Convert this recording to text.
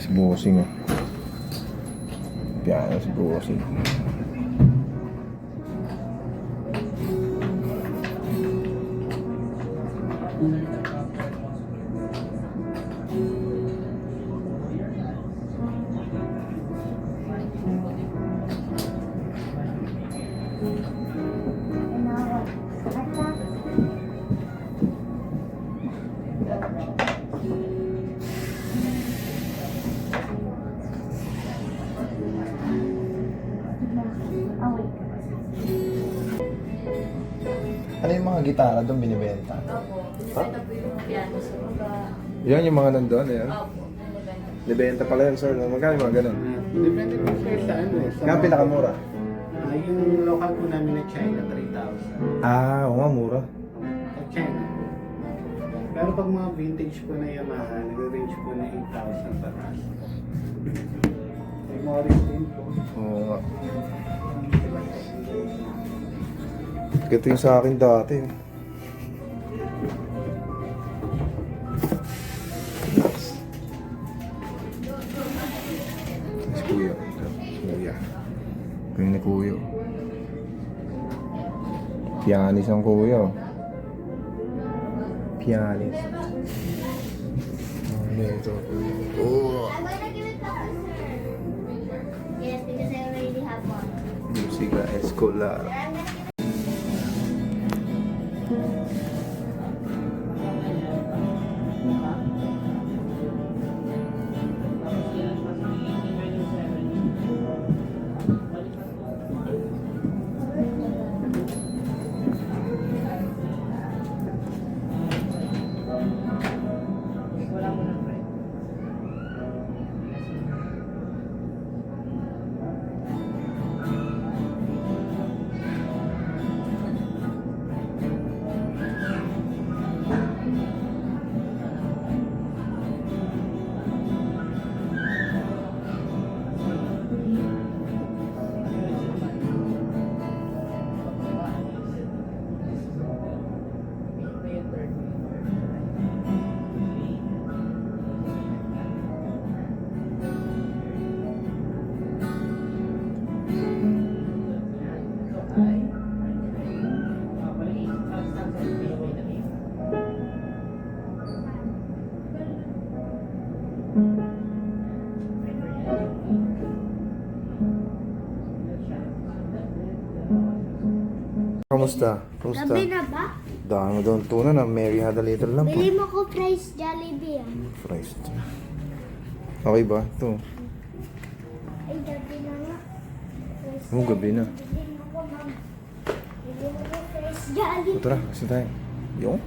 Si Bossing ah. Piano si Bossing. Ano yung mga gitara doon binibenta? Opo. Binibenta po yung piano sa mga... Yan yung mga nandun, ayan. Opo. Binibenta. Nibenta pala yun, sir. Magkano yung mga ganun? Depende po sir sa ano eh. Kaya pinakamura? Yung local po namin na China, 3,000. Ah, oo nga, mura. Sa China po. Pero pag mga vintage po na Yamaha, nag-range po na 8,000 patas. May Morris din po. Oo nga. Ito yung sa akin dati. Nice. Si Kuya. Si Kuya. Kaya ni Kuya. Pianist ang Kuya. Pianist. Ano ito? Oh! I'm gonna give it back to sir. Yes, because I already have one. Musika Escolar. I'm gonna give it. Kamusta? Kamusta? Gabi na ba? Dami mo doon tuna na Mary had a little lamp. Bili mo ko fries Jollibee ah. Fries. Okay ba? Ito. Ay, gabi na nga. Fries Oo, gabi na. Jollibee. Bili mo ko, ma'am. Bili mo ko fries Jollibee. Tara, kasi tayo. Yung?